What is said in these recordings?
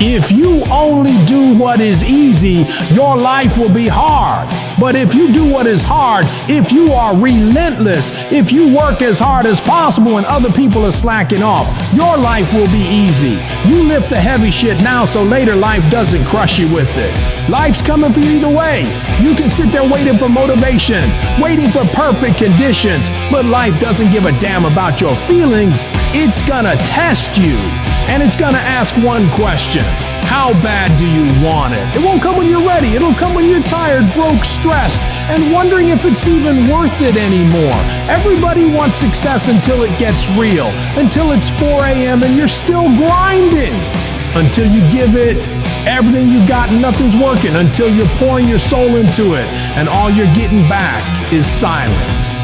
If you only do what is easy, your life will be hard. But if you do what is hard, if you are relentless, if you work as hard as possible and other people are slacking off, your life will be easy. You lift the heavy shit now so later life doesn't crush you with it. Life's coming for you either way. You can sit there waiting for motivation, waiting for perfect conditions, but life doesn't give a damn about your feelings. It's gonna test you, and it's gonna ask one question. How bad do you want it? It won't come when you're ready. It'll come when you're tired, broke, stressed, and wondering if it's even worth it anymore. Everybody wants success until it gets real, until it's 4 a.m. and you're still grinding, until you give it everything you got and nothing's working, until you're pouring your soul into it and all you're getting back is silence.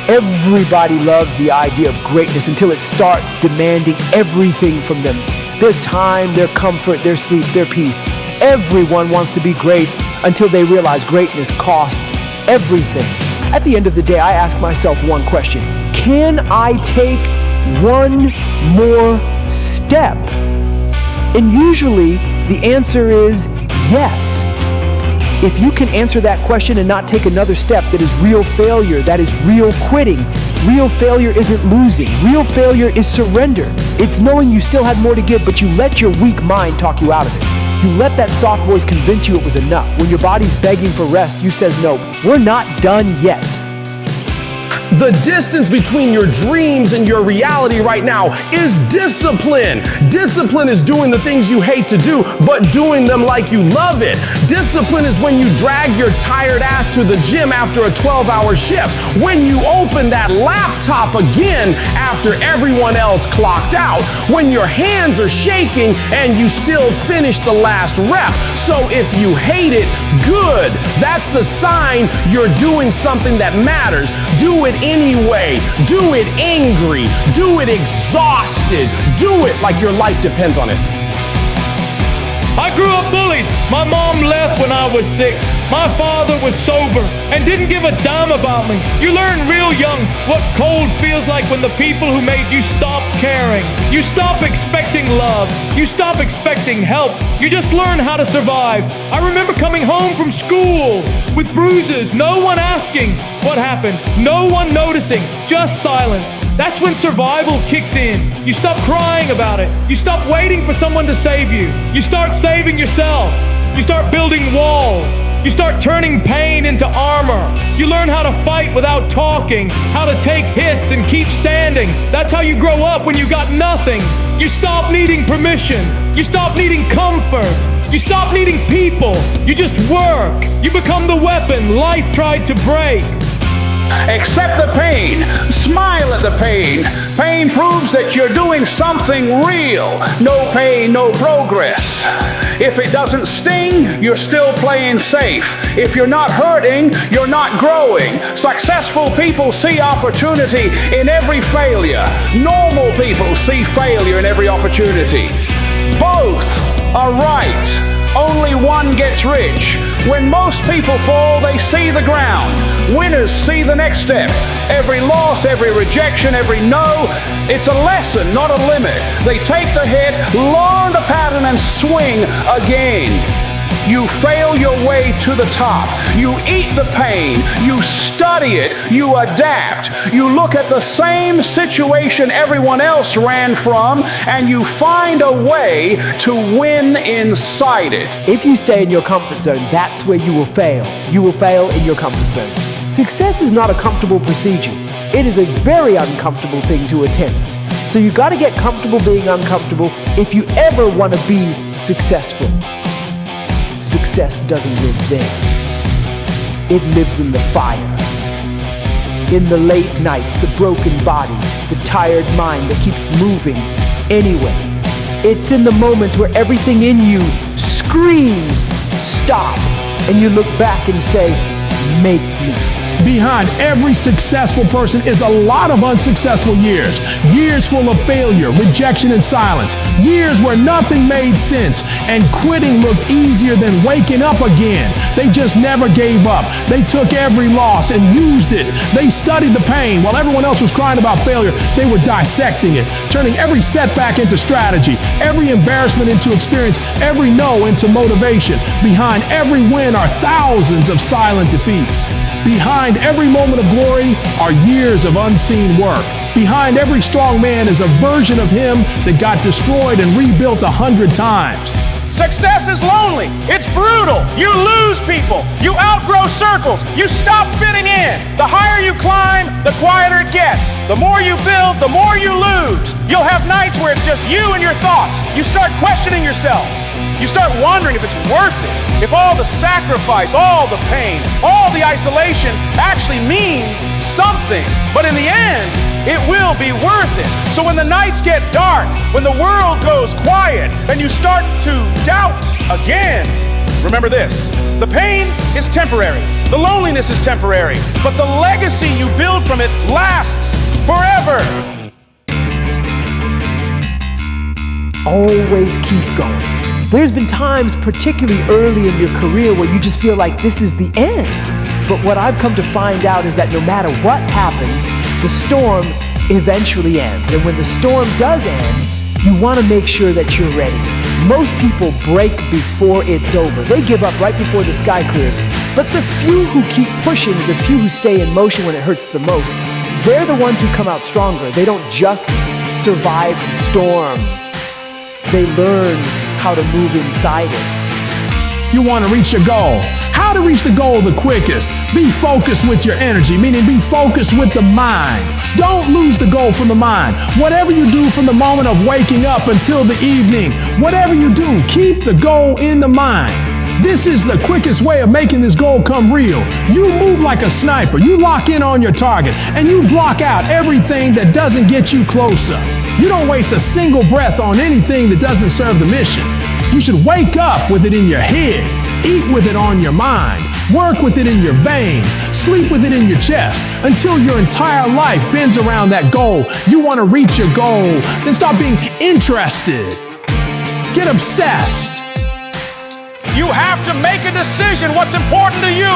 Everybody loves the idea of greatness until it starts demanding everything from them. Their time, their comfort, their sleep, their peace. Everyone wants to be great until they realize greatness costs everything. At the end of the day, I ask myself one question. Can I take one more step? And usually the answer is yes. If you can answer that question and not take another step, that is real failure, that is real quitting. Real failure isn't losing. Real failure is surrender. It's knowing you still had more to give, but you let your weak mind talk you out of it. You let that soft voice convince you it was enough. When your body's begging for rest, you says, no, we're not done yet. The distance between your dreams and your reality right now is discipline. Discipline is doing the things you hate to do, but doing them like you love it. Discipline is when you drag your tired ass to the gym after a 12-hour shift. When you open that laptop again after everyone else clocked out. When your hands are shaking and you still finish the last rep. So if you hate it, good. That's the sign you're doing something that matters. Do it anyway. Do it angry. Do it exhausted. Do it like your life depends on it. I grew up bullied. My mom left when I was 6. My father was sober and didn't give a damn about me. You learn real young what cold feels like when the people who made you stop caring. You stop expecting love. You stop expecting help. You just learn how to survive. I remember coming home from school with bruises, no one asking what happened, no one noticing, just silence. That's when survival kicks in. You stop crying about it. You stop waiting for someone to save you. You start saving yourself. You start building walls. You start turning pain into armor. You learn how to fight without talking, how to take hits and keep standing. That's how you grow up when you got nothing. You stop needing permission. You stop needing comfort. You stop needing people. You just work. You become the weapon life tried to break. Accept the pain. Smile at the pain. Pain proves that you're doing something real. No pain, no progress. If it doesn't sting, you're still playing safe. If you're not hurting, you're not growing. Successful people see opportunity in every failure. Normal people see failure in every opportunity. Both are right. Only one gets rich. When most people fall, they see the ground. Winners see the next step. Every loss, every rejection, every no, it's a lesson, not a limit. They take the hit, learn the pattern, and swing again. You fail your way to the top. You eat the pain. You study it. You adapt. You look at the same situation everyone else ran from, and you find a way to win inside it. If you stay in your comfort zone, that's where you will fail. You will fail in your comfort zone. Success is not a comfortable procedure. It is a very uncomfortable thing to attempt. So you got to get comfortable being uncomfortable if you ever want to be successful. Success doesn't live there. It lives in the fire. In the late nights, the broken body, the tired mind that keeps moving anyway. It's in the moments where everything in you screams, stop, and you look back and say, make me. Behind every successful person is a lot of unsuccessful years. Years full of failure, rejection, and silence. Years where nothing made sense and quitting looked easier than waking up again. They just never gave up. They took every loss and used it. They studied the pain. While everyone else was crying about failure, they were dissecting it, turning every setback into strategy, every embarrassment into experience, every no into motivation. Behind every win are thousands of silent defeats. Behind every moment of glory are years of unseen work. Behind every strong man is a version of him that got destroyed and rebuilt 100 times. Success is lonely. It's brutal. You lose people. You outgrow circles. You stop fitting in. The higher you climb, the quieter it gets. The more you build, the more you lose. You'll have nights where it's just you and your thoughts. You start questioning yourself. You start wondering if it's worth it. If all the sacrifice, all the pain, all the isolation actually means something. But in the end, it will be worth it. So when the nights get dark, when the world goes quiet, and you start to doubt again, remember this: the pain is temporary, the loneliness is temporary, but the legacy you build from it lasts forever. Always keep going. There's been times, particularly early in your career, where you just feel like this is the end. But what I've come to find out is that no matter what happens, the storm eventually ends. And when the storm does end, you want to make sure that you're ready. Most people break before it's over. They give up right before the sky clears. But the few who keep pushing, the few who stay in motion when it hurts the most, they're the ones who come out stronger. They don't just survive the storm. They learn how to move inside it. You want to reach your goal. How to reach the goal the quickest? Be focused with your energy, meaning be focused with the mind. Don't lose the goal from the mind. Whatever you do from the moment of waking up until the evening, whatever you do, keep the goal in the mind. This is the quickest way of making this goal come real. You move like a sniper. You lock in on your target and you block out everything that doesn't get you closer. You don't waste a single breath on anything that doesn't serve the mission. You should wake up with it in your head, eat with it on your mind, work with it in your veins, sleep with it in your chest, until your entire life bends around that goal. You want to reach your goal, then stop being interested. Get obsessed. You have to make a decision what's important to you.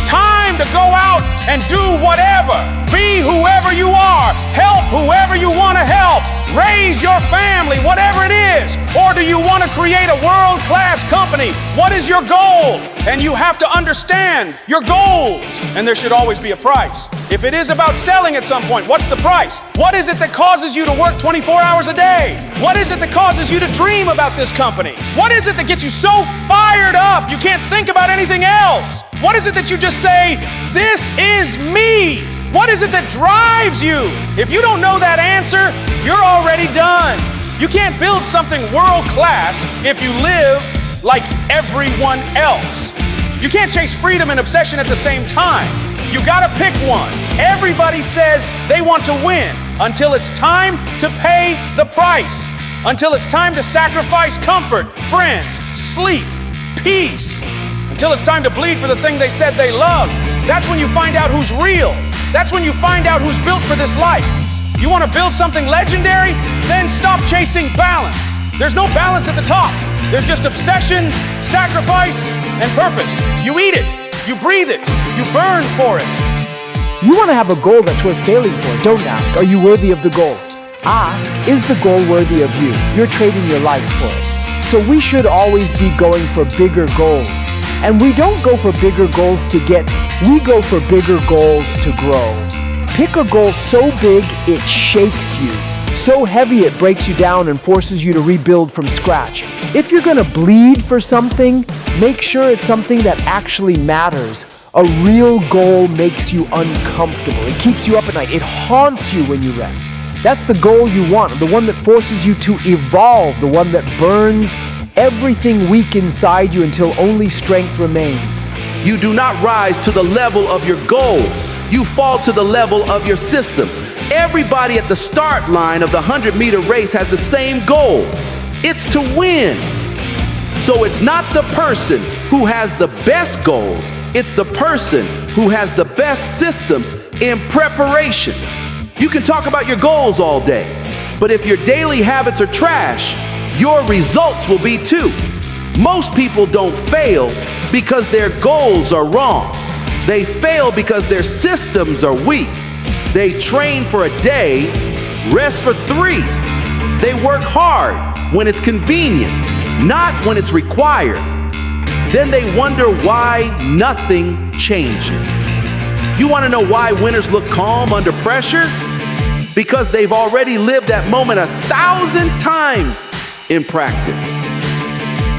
Time to go out and do whatever. Be whoever you are. Help whoever you want to help. Raise your family, whatever it is. Or do you want to create a world-class company? What is your goal? And you have to understand your goals. And there should always be a price. If it is about selling at some point, what's the price? What is it that causes you to work 24 hours a day? What is it that causes you to dream about this company? What is it that gets you so fired up you can't think about anything else? What is it that you just say, this is me? What is it that drives you? If you don't know that answer, you're already done. You can't build something world-class if you live like everyone else. You can't chase freedom and obsession at the same time. You gotta pick one. Everybody says they want to win until it's time to pay the price. Until it's time to sacrifice comfort, friends, sleep, peace. Until it's time to bleed for the thing they said they loved. That's when you find out who's real. That's when you find out who's built for this life. You want to build something legendary? Then stop chasing balance. There's no balance at the top. There's just obsession, sacrifice, and purpose. You eat it, you breathe it, you burn for it. You want to have a goal that's worth failing for. Don't ask, are you worthy of the goal? Ask, is the goal worthy of you? You're trading your life for it. So we should always be going for bigger goals. And we don't go for bigger goals to get, we go for bigger goals to grow. Pick a goal so big it shakes you, so heavy it breaks you down and forces you to rebuild from scratch. If you're gonna bleed for something, make sure it's something that actually matters. A real goal makes you uncomfortable. It keeps you up at night. It haunts you when you rest. That's the goal you want, the one that forces you to evolve, the one that burns everything weak inside you until only strength remains. You do not rise to the level of your goals. You fall to the level of your systems. Everybody at the start line of the 100-meter race has the same goal. It's to win. So it's not the person who has the best goals. It's the person who has the best systems in preparation. You can talk about your goals all day, but if your daily habits are trash, your results will be too. Most people don't fail because their goals are wrong. They fail because their systems are weak. They train for a day, rest for 3. They work hard when it's convenient, not when it's required. Then they wonder why nothing changes. You want to know why winners look calm under pressure? Because they've already lived that moment 1,000 times in practice.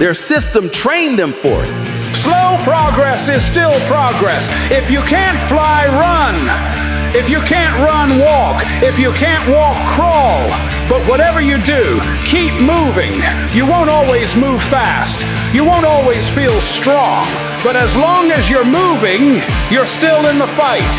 Their system trained them for it. Slow progress is still progress. If you can't fly, run. If you can't run, walk. If you can't walk, crawl. But whatever you do, keep moving. You won't always move fast. You won't always feel strong. But as long as you're moving, you're still in the fight.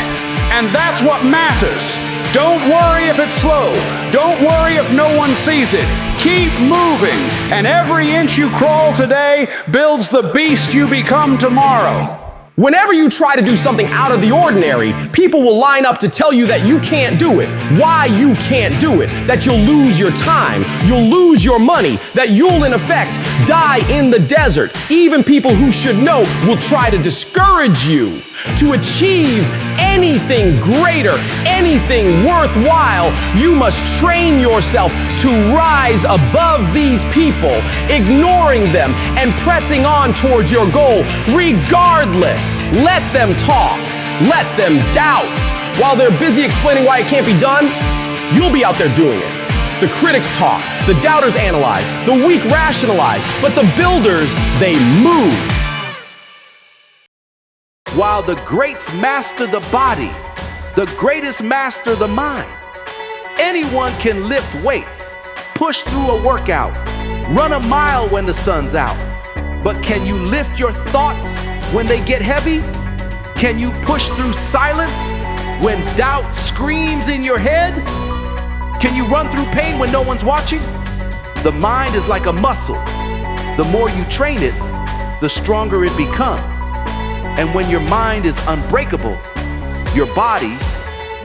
And that's what matters. Don't worry if it's slow. Don't worry if no one sees it. Keep moving. And every inch you crawl today builds the beast you become tomorrow. Whenever you try to do something out of the ordinary, people will line up to tell you that you can't do it, why you can't do it, that you'll lose your time, you'll lose your money, that you'll in effect die in the desert. Even people who should know will try to discourage you. To achieve anything greater, anything worthwhile, you must train yourself to rise above these people, ignoring them and pressing on towards your goal regardless. Let them talk. Let them doubt. While they're busy explaining why it can't be done, you'll be out there doing it. The critics talk, the doubters analyze, the weak rationalize, but the builders, they move. While the greats master the body, the greatest master the mind. Anyone can lift weights, push through a workout, run a mile when the sun's out. But can you lift your thoughts when they get heavy? Can you push through silence when doubt screams in your head? Can you run through pain when no one's watching? The mind is like a muscle. The more you train it, the stronger it becomes. And when your mind is unbreakable, your body,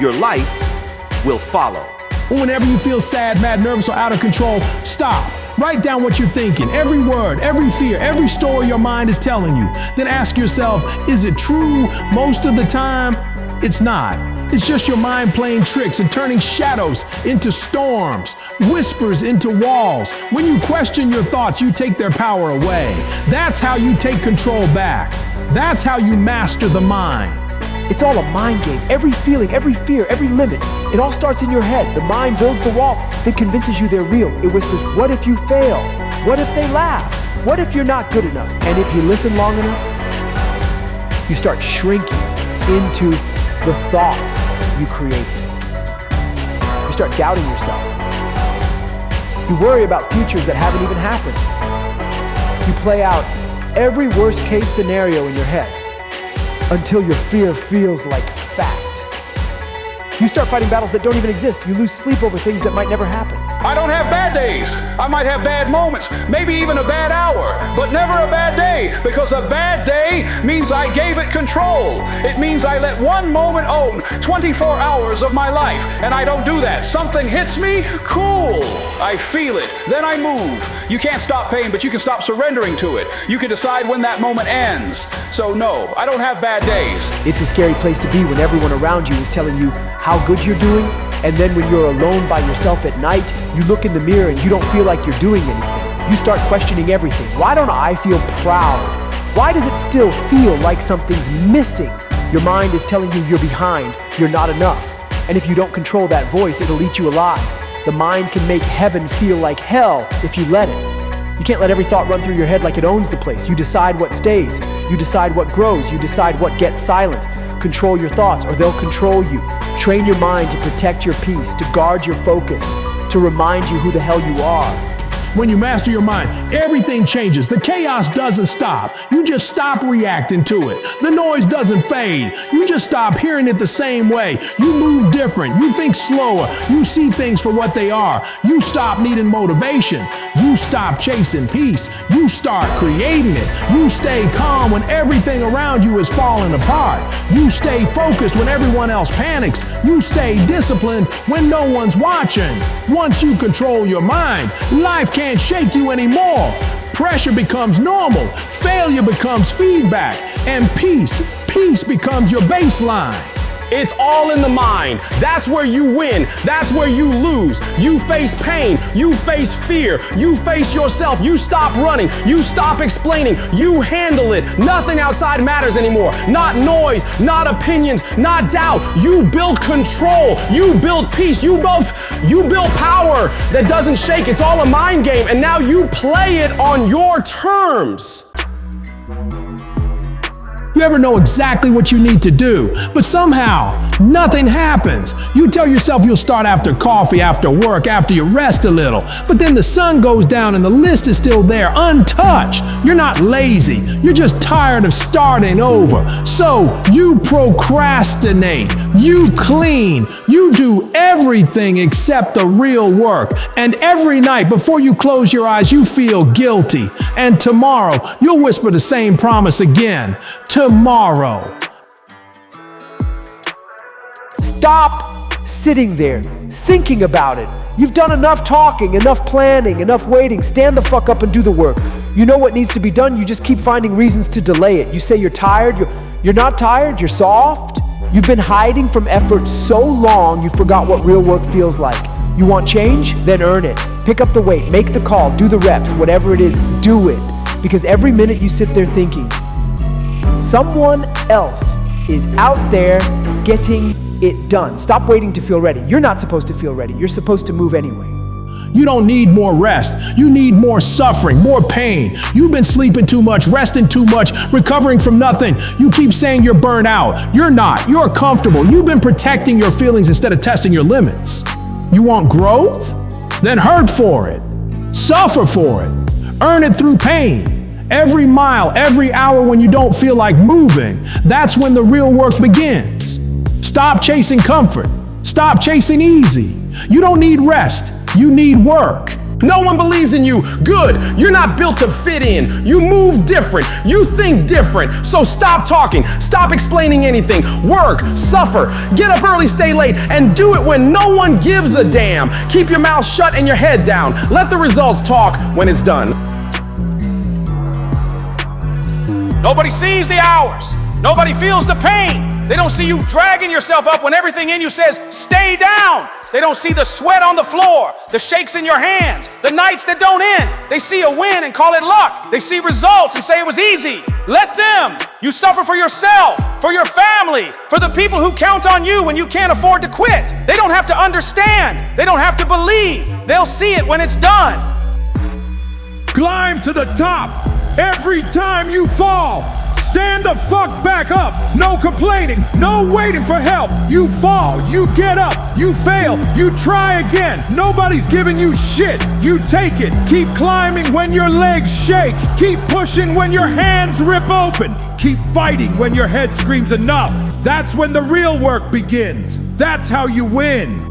your life will follow. Whenever you feel sad, mad, nervous, or out of control, stop. Write down what you're thinking, every word, every fear, every story your mind is telling you. Then ask yourself, is it true most of the time? It's not. It's just your mind playing tricks and turning shadows into storms, whispers into walls. When you question your thoughts, you take their power away. That's how you take control back. That's how you master the mind. It's all a mind game. Every feeling, every fear, every limit, it all starts in your head. The mind builds the wall, then convinces you they're real. It whispers, what if you fail? What if they laugh? What if you're not good enough? And if you listen long enough, you start shrinking into the thoughts you create. You start doubting yourself. You worry about futures that haven't even happened. You play out every worst case scenario in your head until your fear feels like fact. You start fighting battles that don't even exist. You lose sleep over things that might never happen. I don't have bad days. I might have bad moments, maybe even a bad hour, but never a bad day, because a bad day means I gave it control. It means I let one moment own 24 hours of my life, and I don't do that. Something hits me, cool. I feel it, then I move. You can't stop pain, but you can stop surrendering to it. You can decide when that moment ends. So no, I don't have bad days. It's a scary place to be when everyone around you is telling you how good you're doing, and then when you're alone by yourself at night, you look in the mirror and you don't feel like you're doing anything. You start questioning everything. Why don't I feel proud? Why does it still feel like something's missing? Your mind is telling you you're behind, you're not enough. And if you don't control that voice, it'll eat you alive. The mind can make heaven feel like hell if you let it. You can't let every thought run through your head like it owns the place. You decide what stays. You decide what grows. You decide what gets silenced. Control your thoughts or they'll control you. Train your mind to protect your peace, to guard your focus, to remind you who the hell you are. When you master your mind, everything changes. The chaos doesn't stop. You just stop reacting to it. The noise doesn't fade. You just stop hearing it the same way. You move different. You think slower. You see things for what they are. You stop needing motivation. You stop chasing peace. You start creating it. You stay calm when everything around you is falling apart. You stay focused when everyone else panics. You stay disciplined when no one's watching. Once you control your mind, life can't shake you anymore. Pressure becomes normal. Failure becomes feedback. And peace becomes your baseline. It's all in the mind. That's where you win. That's where you lose. You face pain. You face fear. You face yourself. You stop running. You stop explaining. You handle it. Nothing outside matters anymore. Not noise, not opinions, not doubt. You build control. You build peace. You build power that doesn't shake. It's all a mind game. And now you play it on your terms. You ever know exactly what you need to do, but somehow nothing happens? You tell yourself you'll start after coffee, after work, after you rest a little, but then the sun goes down and the list is still there, untouched. You're not lazy, you're just tired of starting over. So you procrastinate, you clean, you do everything except the real work. And every night before you close your eyes, you feel guilty. And tomorrow, you'll whisper the same promise again. Tomorrow. Stop sitting there thinking about it. You've done enough talking, enough planning, enough waiting. Stand the fuck up and do the work. You know what needs to be done. You just keep finding reasons to delay it. You say you're tired. You're not tired. You're soft. You've been hiding from effort so long you forgot what real work feels like. You want change? Then earn it. Pick up the weight. Make the call. Do the reps. Whatever it is, do it. Because every minute you sit there thinking, someone else is out there getting it done. Stop waiting to feel ready. You're not supposed to feel ready. You're supposed to move anyway. You don't need more rest. You need more suffering, more pain. You've been sleeping too much, resting too much, recovering from nothing. You keep saying you're burnt out. You're not. You're comfortable. You've been protecting your feelings instead of testing your limits. You want growth? Then hurt for it. Suffer for it. Earn it through pain. Every mile, every hour when you don't feel like moving, that's when the real work begins. Stop chasing comfort. Stop chasing easy. You don't need rest. You need work. No one believes in you. Good. You're not built to fit in. You move different. You think different. So stop talking. Stop explaining anything. Work, suffer, get up early, stay late, and do it when no one gives a damn. Keep your mouth shut and your head down. Let the results talk when it's done. Nobody sees the hours. Nobody feels the pain. They don't see you dragging yourself up when everything in you says, stay down. They don't see the sweat on the floor, the shakes in your hands, the nights that don't end. They see a win and call it luck. They see results and say it was easy. Let them. You suffer for yourself, for your family, for the people who count on you when you can't afford to quit. They don't have to understand. They don't have to believe. They'll see it when it's done. Climb to the top. Every time you fall, stand the fuck back up. No complaining, no waiting for help. You fall, you get up, you fail, you try again. Nobody's giving you shit. You take it. Keep climbing when your legs shake. Keep pushing when your hands rip open. Keep fighting when your head screams enough. That's when the real work begins. That's how you win.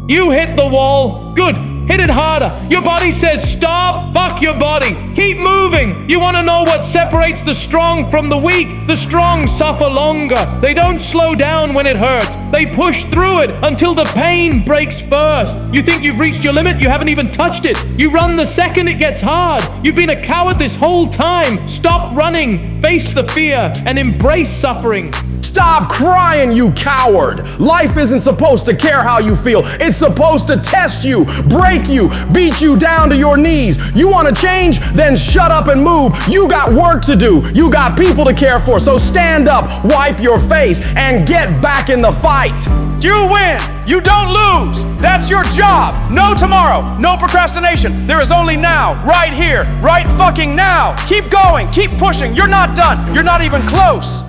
You hit the wall. Good. Hit it harder. Your body says stop. Fuck your body. Keep moving. You want to know what separates the strong from the weak? The strong suffer longer. They don't slow down when it hurts. They push through it until the pain breaks first. You think you've reached your limit? You haven't even touched it. You run the second it gets hard. You've been a coward this whole time. Stop running. Face the fear and embrace suffering. Stop crying, you coward. Life isn't supposed to care how you feel. It's supposed to test you, break you, beat you down to your knees. You want to change? Then shut up and move. You got work to do. You got people to care for. So stand up, wipe your face, and get back in the fight. You win. You don't lose. That's your job. No tomorrow. No procrastination. There is only now. Right here. Right fucking now. Keep going. Keep pushing. You're not done. You're not even close.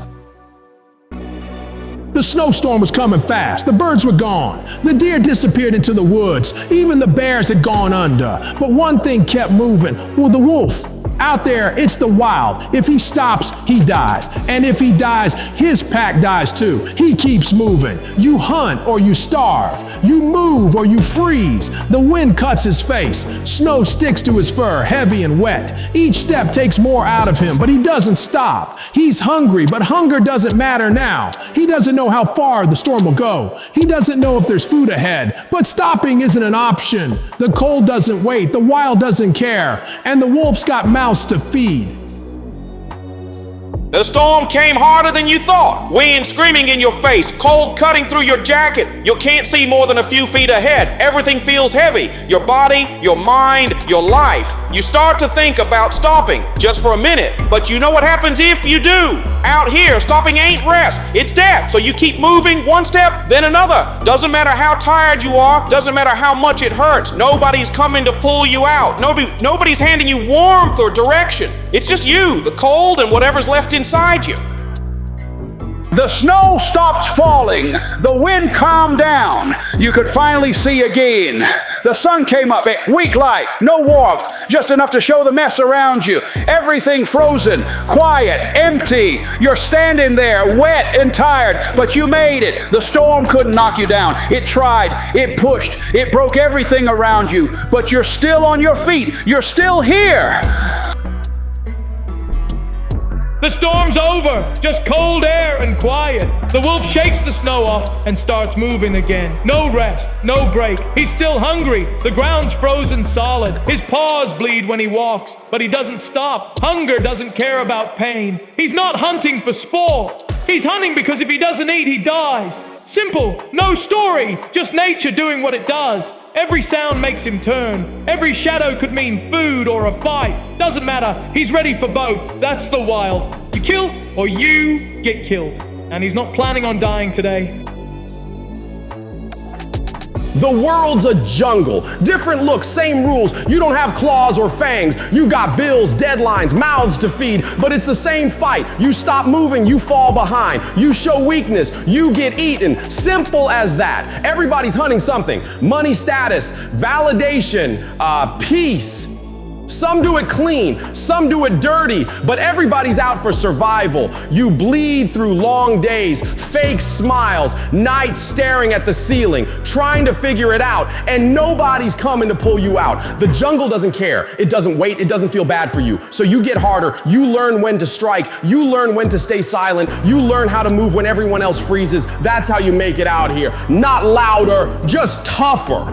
The snowstorm was coming fast. The birds were gone. The deer disappeared into the woods. Even the bears had gone under. But one thing kept moving. Well, the wolf. Out there, it's the wild. If he stops, he dies. And if he dies, his pack dies too. He keeps moving. You hunt or you starve. You move or you freeze. The wind cuts his face. Snow sticks to his fur, heavy and wet. Each step takes more out of him, but he doesn't stop. He's hungry, but hunger doesn't matter now. He doesn't know how far the storm will go. He doesn't know if there's food ahead, but stopping isn't an option. The cold doesn't wait. The wild doesn't care. And the wolf's got mouths to feed. The storm came harder than you thought. Wind screaming in your face, cold cutting through your jacket. You can't see more than a few feet ahead. Everything feels heavy. Your body, your mind, your life. You start to think about stopping just for a minute, but you know what happens if you do. Out here, stopping ain't rest, it's death. So you keep moving one step, then another. Doesn't matter how tired you are, doesn't matter how much it hurts. Nobody's coming to pull you out. Nobody's handing you warmth or direction. It's just you, the cold, and whatever's left inside you. The snow stopped falling. The wind calmed down. You could finally see again. The sun came up, weak light, no warmth, just enough to show the mess around you. Everything frozen, quiet, empty. You're standing there, wet and tired, but you made it. The storm couldn't knock you down. It tried, it pushed, it broke everything around you, but you're still on your feet. You're still here. The storm's over, just cold air and quiet. The wolf shakes the snow off and starts moving again. No rest, no break. He's still hungry. The ground's frozen solid. His paws bleed when he walks, but he doesn't stop. Hunger doesn't care about pain. He's not hunting for sport. He's hunting because if he doesn't eat, he dies. Simple, no story, just nature doing what it does. Every sound makes him turn. Every shadow could mean food or a fight. Doesn't matter, he's ready for both. That's the wild. You kill or you get killed. And he's not planning on dying today. The world's a jungle. Different looks, same rules. You don't have claws or fangs. You got bills, deadlines, mouths to feed, but it's the same fight. You stop moving, you fall behind. You show weakness, you get eaten. Simple as that. Everybody's hunting something. Money, status, validation, peace. Some do it clean, some do it dirty, but everybody's out for survival. You bleed through long days, fake smiles, nights staring at the ceiling, trying to figure it out, and nobody's coming to pull you out. The jungle doesn't care. It doesn't wait. It doesn't feel bad for you. So you get harder. You learn when to strike. You learn when to stay silent. You learn how to move when everyone else freezes. That's how you make it out here. Not louder, just tougher.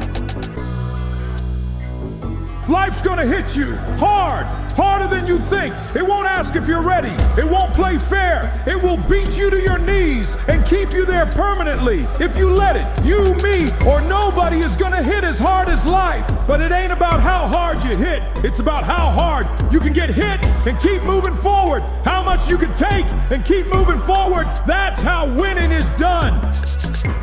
Life's gonna hit you hard, harder than you think. It won't ask if you're ready. It won't play fair. It will beat you to your knees and keep you there permanently. If you let it, you, me, or nobody is gonna hit as hard as life. But it ain't about how hard you hit. It's about how hard you can get hit and keep moving forward. How much you can take and keep moving forward. That's how winning is done.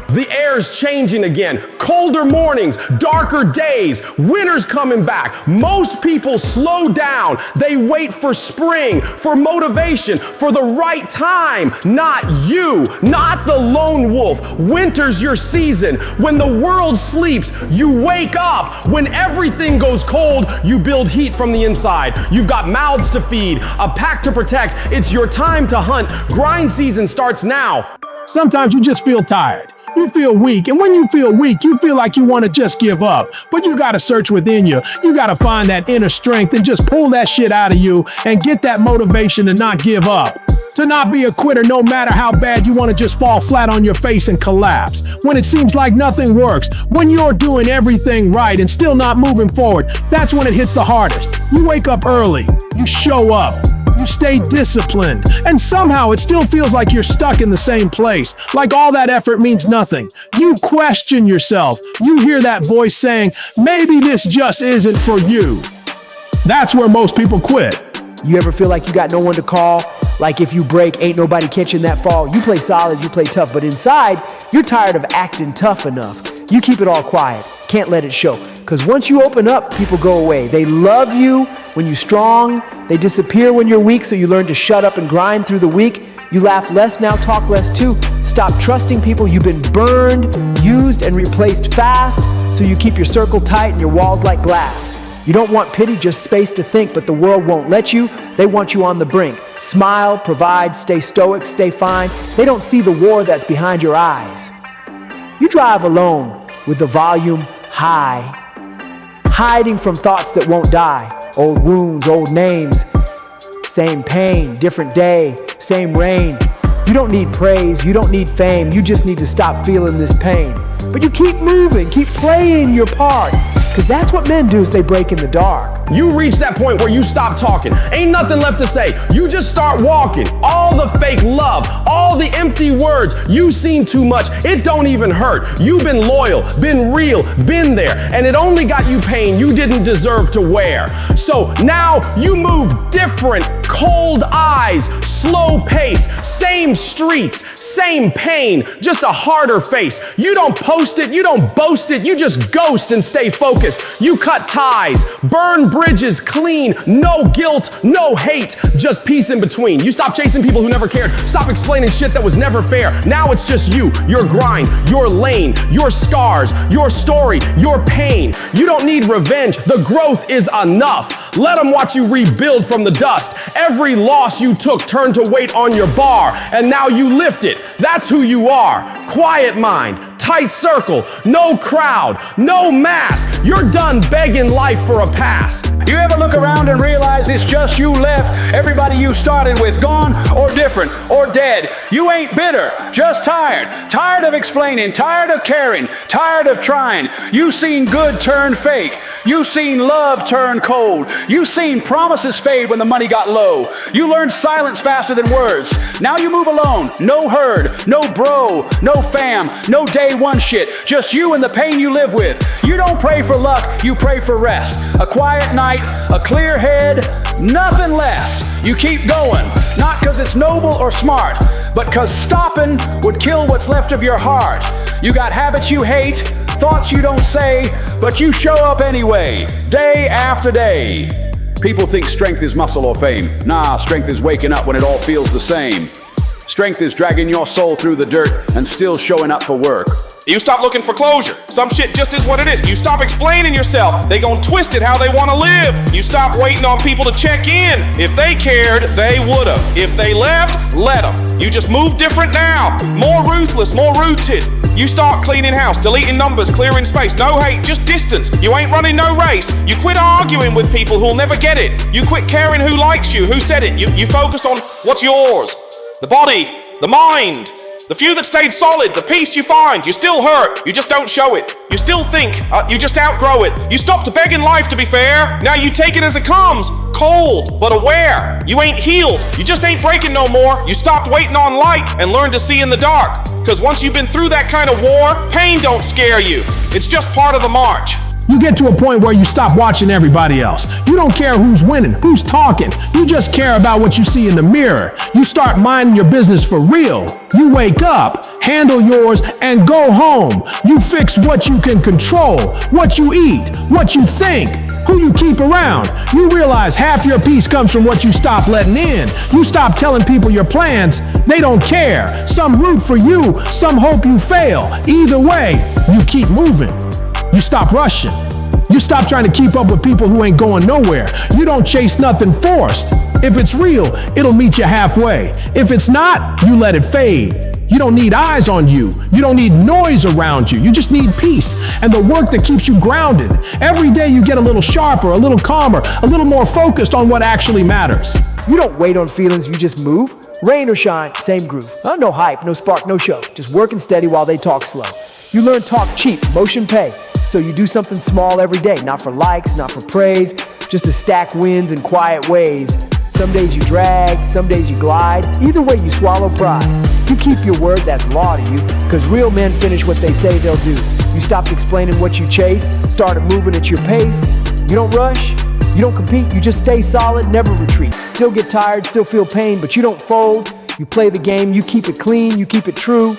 The air's changing again. Colder mornings, darker days, winter's coming back. Most people slow down. They wait for spring, for motivation, for the right time. Not you, not the lone wolf. Winter's your season. When the world sleeps, you wake up. When everything goes cold, you build heat from the inside. You've got mouths to feed, a pack to protect. It's your time to hunt. Grind season starts now. Sometimes you just feel tired. You feel weak, and when you feel weak, you feel like you want to just give up. But you gotta search within you. You gotta find that inner strength and just pull that shit out of you and get that motivation to not give up. To not be a quitter no matter how bad you want to just fall flat on your face and collapse. When it seems like nothing works, when you're doing everything right and still not moving forward, that's when it hits the hardest. You wake up early, you show up, you stay disciplined, and somehow it still feels like you're stuck in the same place, like all that effort means nothing. You question yourself. You hear that voice saying, maybe this just isn't for you. That's where most people quit. You ever feel like you got no one to call? Like if you break, ain't nobody catching that fall. You play solid, you play tough, but inside, you're tired of acting tough enough. You keep it all quiet, can't let it show. Because once you open up, people go away. They love you when you're strong. They disappear when you're weak, so you learn to shut up and grind through the week. You laugh less now, talk less too. Stop Stop trusting people. You've been burned, used, and replaced fast, so you keep your circle tight and your walls like glass. You don't want pity, just space to think, but the world won't let you. They want you on the brink. Smile, provide, stay stoic, stay fine. They don't see the war that's behind your eyes. You drive alone with the volume high, hiding from thoughts that won't die. Old wounds, old names, same pain, different day, same rain. You don't need praise, you don't need fame, you just need to stop feeling this pain. But you keep moving, keep playing your part, because that's what men do is they break in the dark. You reach that point where you stop talking. Ain't nothing left to say. You just start walking. All the fake love, all the empty words. You've seen too much. It don't even hurt. You've been loyal, been real, been there, and it only got you pain you didn't deserve to wear. So now you move different. Cold eyes, slow pace, same streets, same pain, just a harder face. You don't post it, you don't boast it, you just ghost and stay focused. You cut ties, burn bridges clean, no guilt, no hate, just peace in between. You stop chasing people who never cared, stop explaining shit that was never fair. Now it's just you, your grind, your lane, your scars, your story, your pain. You don't need revenge, the growth is enough. Let them watch you rebuild from the dust. Every loss you took turned to weight on your bar, and now you lift it. That's who you are. Quiet mind, tight circle, no crowd, no mask. You're done begging life for a pass. You ever look around and realize it's just you left? Everybody you started with gone or different or dead. You ain't bitter, just tired. Tired of explaining, tired of caring, tired of trying. You seen good turn fake. You seen love turn cold. You seen promises fade when the money got low. You learned silence faster than words. Now you move alone. No herd, no bro, no fam, no day one shit. Just you and the pain you live with. You don't pray for luck, you pray for rest. A quiet night, a clear head, nothing less. You keep going, not because it's noble or smart, but because stopping would kill what's left of your heart. You got habits you hate, thoughts you don't say, but you show up anyway, day after day. People think strength is muscle or fame. Nah, strength is waking up when it all feels the same. Strength is dragging your soul through the dirt and still showing up for work. You stop looking for closure. Some shit just is what it is. You stop explaining yourself. They gon' twist it how they wanna live. You stop waiting on people to check in. If they cared, they would've. If they left, let them. You just move different now. More ruthless, more rooted. You start cleaning house, deleting numbers, clearing space. No hate, just distance. You ain't running no race. You quit arguing with people who'll never get it. You quit caring who likes you, who said it. You focus on what's yours. The body, the mind. The few that stayed solid, the peace you find. You still hurt, you just don't show it. You still think, you just outgrow it. You stopped begging life to be fair. Now you take it as it comes, cold but aware. You ain't healed, you just ain't breaking no more. You stopped waiting on light and learned to see in the dark. Cause once you've been through that kind of war, pain don't scare you. It's just part of the march. You get to a point where you stop watching everybody else. You don't care who's winning, who's talking. You just care about what you see in the mirror. You start minding your business for real. You wake up, handle yours, and go home. You fix what you can control, what you eat, what you think, who you keep around. You realize half your peace comes from what you stop letting in. You stop telling people your plans. They don't care. Some root for you, some hope you fail. Either way, you keep moving. You stop rushing. You stop trying to keep up with people who ain't going nowhere. You don't chase nothing forced. If it's real, it'll meet you halfway. If it's not, you let it fade. You don't need eyes on you. You don't need noise around you. You just need peace and the work that keeps you grounded. Every day you get a little sharper, a little calmer, a little more focused on what actually matters. You don't wait on feelings, you just move. Rain or shine, same groove. No hype, no spark, no show. Just working steady while they talk slow. You learn talk cheap, motion pay. So you do something small every day, not for likes, not for praise, just to stack wins in quiet ways. Some days you drag, some days you glide. Either way, you swallow pride. You keep your word, that's law to you, because real men finish what they say they'll do. You stopped explaining what you chase, started moving at your pace. You don't rush, you don't compete, you just stay solid, never retreat. Still get tired, still feel pain, but you don't fold. You play the game, you keep it clean, you keep it true.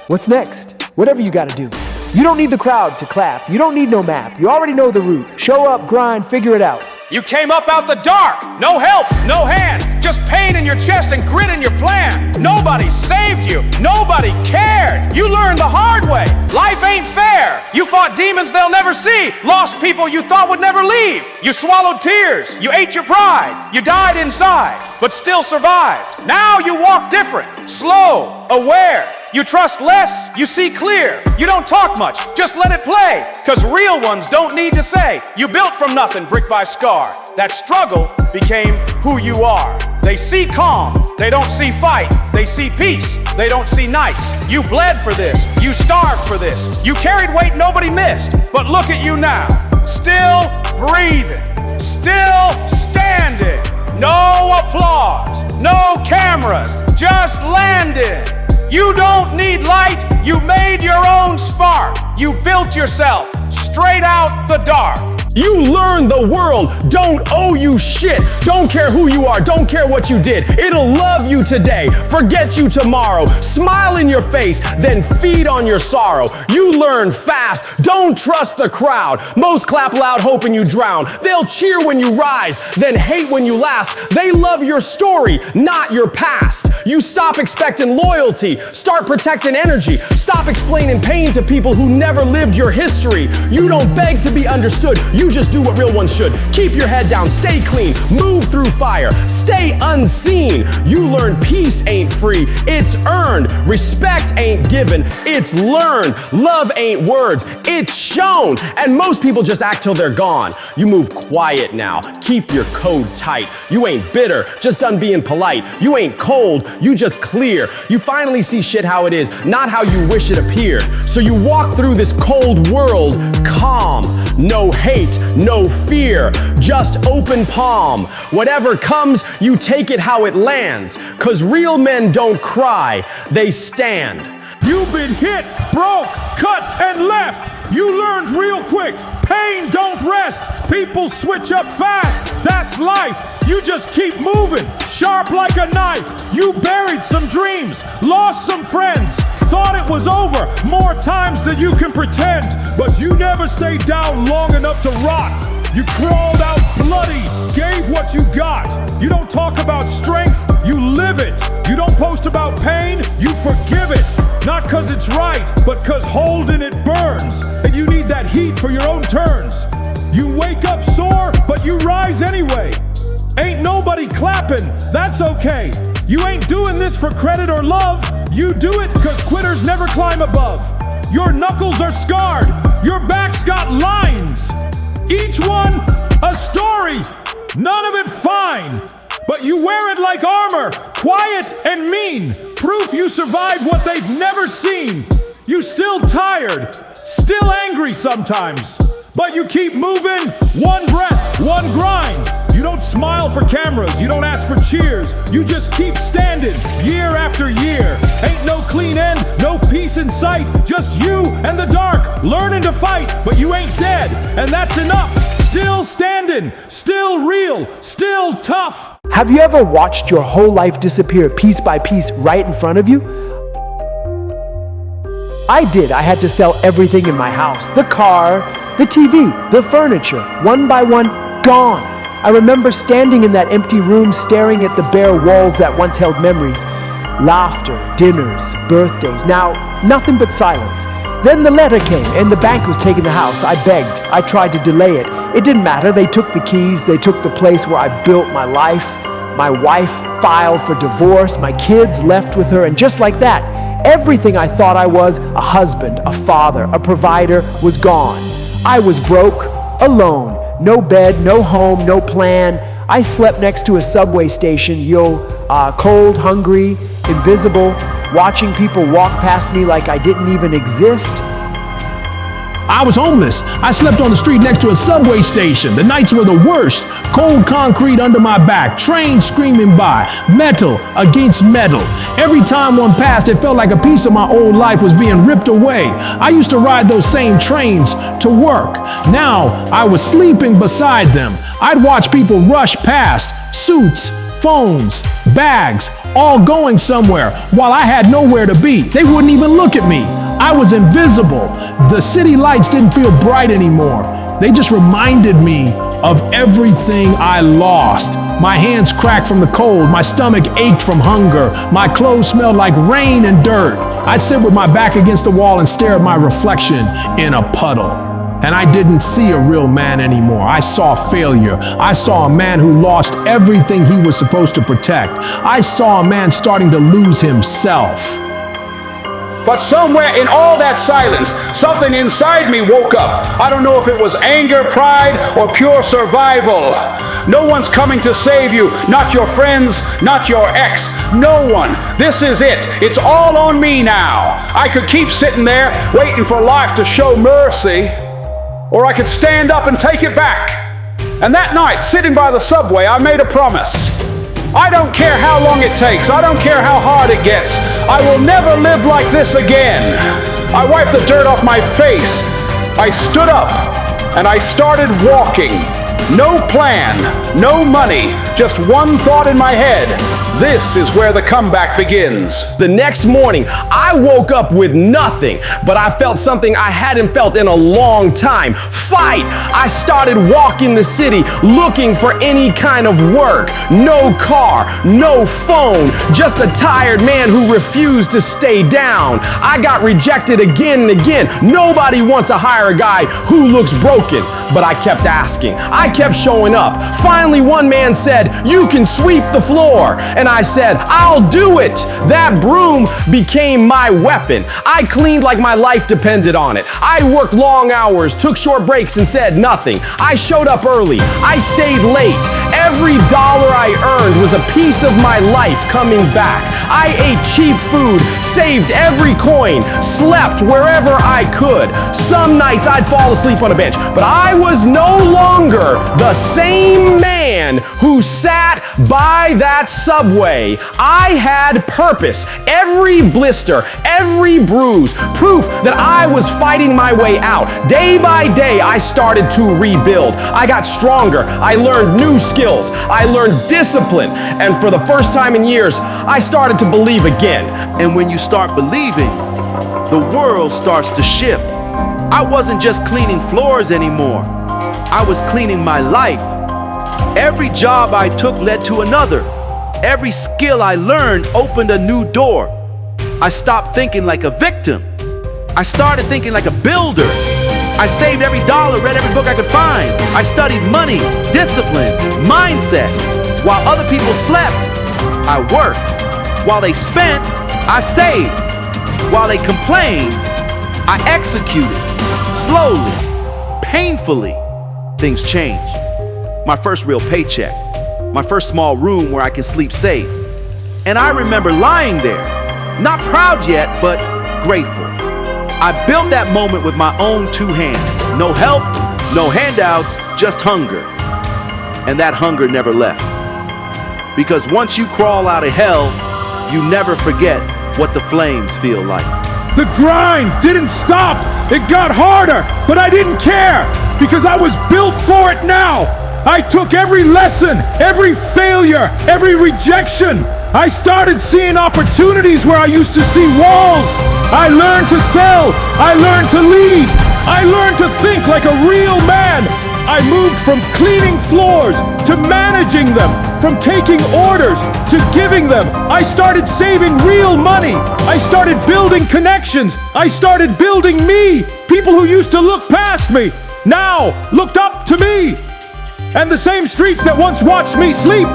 What's next? Whatever you gotta do. You don't need the crowd to clap. You don't need no map. You already know the route. Show up, grind, figure it out. You came up out the dark. No help, no hand. just pain in your chest and grit in your plan. Nobody saved you. Nobody cared. You learned the hard way. Life ain't fair. You fought demons they'll never see. Lost people you thought would never leave. You swallowed tears. You ate your pride. You died inside, but still survived. Now you walk different, slow, aware. You trust less, you see clear. You don't talk much, just let it play. Cause real ones don't need to say. You built from nothing, brick by scar. That struggle became who you are. They see calm, they don't see fight. They see peace, they don't see nights. You bled for this, you starved for this. You carried weight nobody missed. But look at you now, still breathing, still standing. No applause, no cameras, just landing. You don't need light, you made your own spark. You built yourself straight out the dark. You learned the world don't owe you shit. Don't care who you are, don't care what you did. It'll love you today, forget you tomorrow. Smile in your face, then feed on your sorrow. You learn fast, don't trust the crowd. Most clap loud hoping you drown. They'll cheer when you rise, then hate when you last. They love your story, not your past. You stop expecting loyalty, start protecting energy. Stop explaining pain to people who never lived your history. You don't beg to be understood, you just do what real ones should. Keep your head down, stay clean, move through fire, stay unseen. You learn peace ain't free, it's earned. Respect ain't given, it's learned. Love ain't words, it's shown. And most people just act till they're gone. You move quiet now, keep your code tight. You ain't bitter, just done being polite. You ain't cold, you just clear. You finally see shit how it is, not how you wish it appeared. So you walk through this cold world calm. No hate, no fear, just open palm. Whatever comes, you take it how it lands. Cause real men don't cry, they stand. You've been hit, broke, cut, and left. You learned real quick. Pain don't rest. People switch up fast. That's life. You just keep moving, sharp like a knife. You buried some dreams, lost some friends. Thought it was over more times than you can pretend. But you never stayed down long enough to rot. You crawled out bloody, gave what you got. You don't talk about strength, you live it. You don't post about pain, you forgive it. Not cause it's right, but cause holding it burns. And you need that heat for your own turns. You wake up sore, but you rise anyway. Ain't nobody clapping, that's okay. You ain't doing this for credit or love. You do it cause quitters never climb above. Your knuckles are scarred, your back's got lines. Each one a story, none of it fine. But you wear it like armor, quiet and mean. Proof you survived what they've never seen. You still tired, still angry sometimes. But you keep moving, one breath, one grind. You don't smile for cameras, you don't ask for cheers. You just keep standing, year after year. Ain't no clean end, no peace in sight. Just you and the dark, learning to fight. But you ain't dead, and that's enough. Still standing, still real, still tough. Have you ever watched your whole life disappear piece by piece right in front of you? I did. I had to sell everything in my house. The car, the TV, the furniture, one by one, gone. I remember standing in that empty room staring at the bare walls that once held memories. Laughter, dinners, birthdays. Now, nothing but silence. Then the letter came and the bank was taking the house. I begged. I tried to delay it. It didn't matter. They took the keys. They took the place where I built my life. My wife filed for divorce. My kids left with her. And just like that, everything I thought I was, a husband, a father, a provider, was gone. I was broke, alone. No bed, no home, no plan. I slept next to a subway station, cold, hungry, invisible, watching people walk past me like I didn't even exist. I was homeless. I slept on the street next to a subway station. The nights were the worst. Cold concrete under my back, trains screaming by, metal against metal. Every time one passed, it felt like a piece of my old life was being ripped away. I used to ride those same trains to work. Now I was sleeping beside them. I'd watch people rush past, suits, phones, bags, all going somewhere while I had nowhere to be. They wouldn't even look at me. I was invisible. The city lights didn't feel bright anymore. They just reminded me of everything I lost. My hands cracked from the cold. My stomach ached from hunger. My clothes smelled like rain and dirt. I'd sit with my back against the wall and stare at my reflection in a puddle. And I didn't see a real man anymore. I saw failure. I saw a man who lost everything he was supposed to protect. I saw a man starting to lose himself. But somewhere in all that silence, something inside me woke up. I don't know if it was anger, pride, or pure survival. No one's coming to save you. Not your friends, not your ex. No one. This is it. It's all on me now. I could keep sitting there waiting for life to show mercy, or I could stand up and take it back. And that night, sitting by the subway, I made a promise. I don't care how long it takes. I don't care how hard it gets. I will never live like this again. I wiped the dirt off my face. I stood up and I started walking. No plan, no money, just one thought in my head. This is where the comeback begins. The next morning, I woke up with nothing, but I felt something I hadn't felt in a long time. Fight! I started walking the city looking for any kind of work. No car, no phone, just a tired man who refused to stay down. I got rejected again and again. Nobody wants to hire a guy who looks broken, but I kept asking. I kept showing up. Finally, one man said, "You can sweep the floor." And I said, "I'll do it." That broom became my weapon. I cleaned like my life depended on it. I worked long hours, took short breaks, and said nothing. I showed up early. I stayed late. Every dollar I earned was a piece of my life coming back. I ate cheap food, saved every coin, slept wherever I could. Some nights I'd fall asleep on a bench, but I was no longer the same man who sat by that subway. I had purpose. Every blister, every bruise, proof that I was fighting my way out. Day by day, I started to rebuild. I got stronger. I learned new skills. I learned discipline. And for the first time in years, I started to believe again. And when you start believing, the world starts to shift. I wasn't just cleaning floors anymore. I was cleaning my life. Every job I took led to another. Every skill I learned opened a new door. I stopped thinking like a victim. I started thinking like a builder. I saved every dollar, read every book I could find. I studied money, discipline, mindset. While other people slept, I worked. While they spent, I saved. While they complained, I executed. Slowly, painfully, things changed. My first real paycheck. My first small room where I can sleep safe. And I remember lying there, not proud yet, but grateful. I built that moment with my own two hands. No help, no handouts, just hunger. And that hunger never left. Because once you crawl out of hell, you never forget what the flames feel like. The grind didn't stop. It got harder, but I didn't care because I was built for it now. I took every lesson, every failure, every rejection. I started seeing opportunities where I used to see walls. I learned to sell. I learned to lead. I learned to think like a real man. I moved from cleaning floors to managing them, from taking orders to giving them. I started saving real money. I started building connections. I started building me. People who used to look past me now looked up to me. And the same streets that once watched me sleep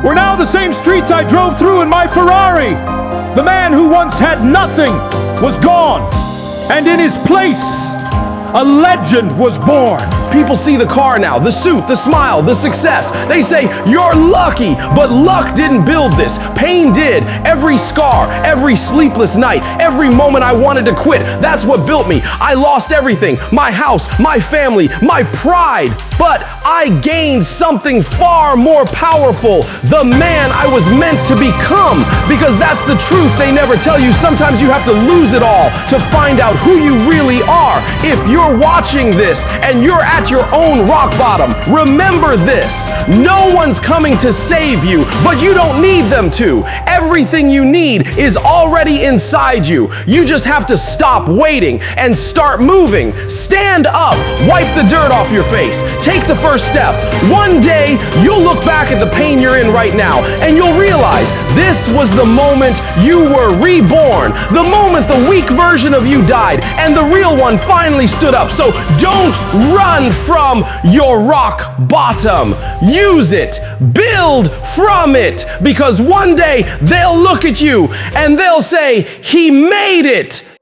were now the same streets I drove through in my Ferrari. The man who once had nothing was gone, and in his place, a legend was born. People see the car now, the suit, the smile, the success. They say, "You're lucky," but luck didn't build this. Pain did. Every scar, every sleepless night, every moment I wanted to quit, that's what built me. I lost everything, my house, my family, my pride. But I gained something far more powerful, the man I was meant to become. Because that's the truth they never tell you. Sometimes you have to lose it all to find out who you really are. If you're watching this and you're at your own rock bottom, remember this: no one's coming to save you, but you don't need them to. Everything you need is already inside you. You just have to stop waiting and start moving. Stand up, wipe the dirt off your face, take the first step. One day you'll look back at the pain you're in right now, and you'll realize this was the moment you were reborn, the moment the weak version of you died, and the real one finally stood up. So don't run from your rock bottom. Use it. Build from it. Because one day they'll look at you and they'll say, he made it.